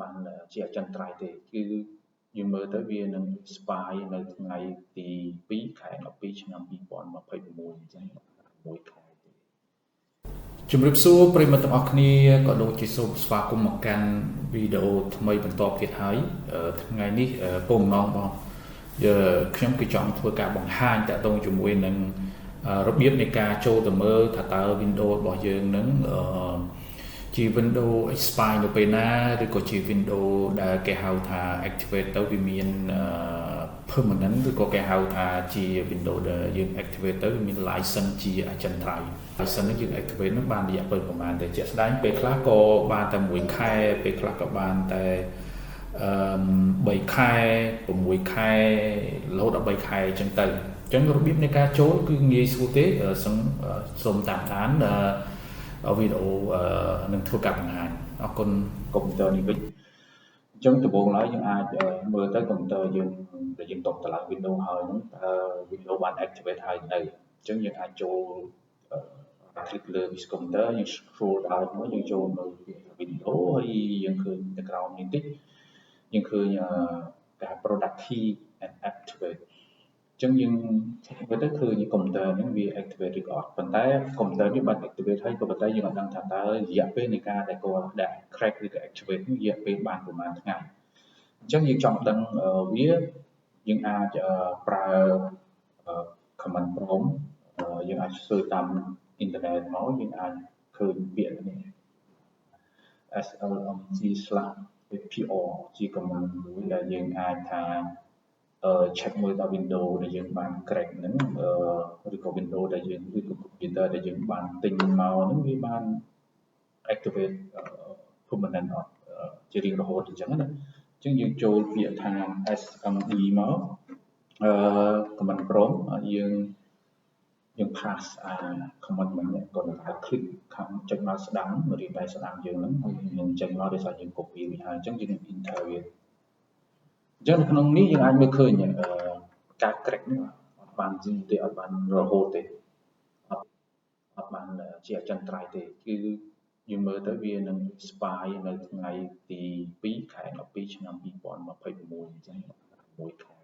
បានជាអចិន្ត្រៃយ៍ទេគឺយើងមើលទៅវានឹង expire នៅថ្ងៃទី2 ខែ 12 ឆ្នាំ 2026 អញ្ចឹង1 ខែទេជំរាបសួរប្រិយមិត្តទាំងអស់គ្នាក៏ដូចជាសូមស្វាគមន៍មកកាន់វីដេអូថ្មីបន្តទៀតហើយថ្ងៃនេះគោលបំណងរបស់ខ្ញុំគឺចង់ធ្វើការបង្ហាញតាក់ទងជាមួយនឹងរបៀបនៃការចូលទៅមើលថាតើ Windows របស់យើងនឹងជា Windows expire នៅពេលណាឬក៏ជា Windows ដែលគេហៅថា activate ទៅវាមានpermanent ឬក៏គេហៅថាជា Windows ដែលយើង activate ទៅវាមាន license ជាអចិន្ត្រៃយ៍ license នេះយើង activate នឹងបានរយៈពេលប្រហែលតែជាក់ស្ដែងពេលខ្លះក៏បានតែ1 ខែពេលខ្លះក៏បានតែ3 ខែ 6 ខែរហូតដល់3 ខែអញ្ចឹងទៅអញ្ចឹងរបៀបនៃការចូលគឺងាយស្រួលទេសូមតាមដានវីដេអូនឹងធ្វើការបង្ហាញអរគុណកុំព្យូទ័រនេះវិញអញ្ចឹងដំបូងឡើយយើងអាចមើលទៅកុំព្យូទ័រយើងដែលយើងຕົកតម្លើង Windows ហើយហ្នឹងតើ Windows បាន activate ហើយនៅអញ្ចឹងយើងអាចចូលclick លើ computer យើង scroll down មកយើងចូលមើល Windows ហើយយើងឃើញទៅក្រោមនេះតិចយើងឃើញការ product key and activate អញ្ចឹងយើងមើលទៅឃើញកុំព្យូទ័រហ្នឹងវា activate ឬក៏អត់ប៉ុន្តែកុំព្យូទ័រនេះបាន activate ហើយក៏ប៉ុន្តែយើងអត់ដឹងថាតើរយៈពេលនៃការដែលគាត់ដាក់ crack ឬក៏ activate នេះរយៈពេលបានប្រហែលថ្ងៃអញ្ចឹងយើងចង់ដឹងវាយើងអាចប្រើ command prompt យើងអាចសើចតាមអ៊ីនធឺណិតមកយើងអាចឃើញពាក្យនេះ slmg/pr ជា command មួយដែលយើងអាចថាcheck មើលដល់ Windows ដែលយើងបាន crack ហ្នឹងឬក៏ Windows ដែលយើងឬក៏ computer ដែលយើងបានទិញមកហ្នឹងវាបាន activate permanent អត់ជារៀងរហូតអញ្ចឹងណាអញ្ចឹងយើងចូលពាក្យថា sme មកcommand prompt យើង pass command ហ្នឹងគាត់ហៅ click ខាងចុចមកស្ដាំរៀបដៃស្ដាំយើងហ្នឹងហើយយើងចេញមកដោយសារយើង copy វាហើយអញ្ចឹងយើង enter វាអញ្ចឹងនៅក្នុងនេះយើងអាចមើលឃើញការ crack នេះអត់បានយូរទេអត់បានរហូតទេអត់បានជាអចិន្ត្រៃយ៍ទេគឺយើងមើលទៅវានឹង expire នៅថ្ងៃទី2 ខែ 12 ឆ្នាំ 2026អញ្ចឹង1 ខែ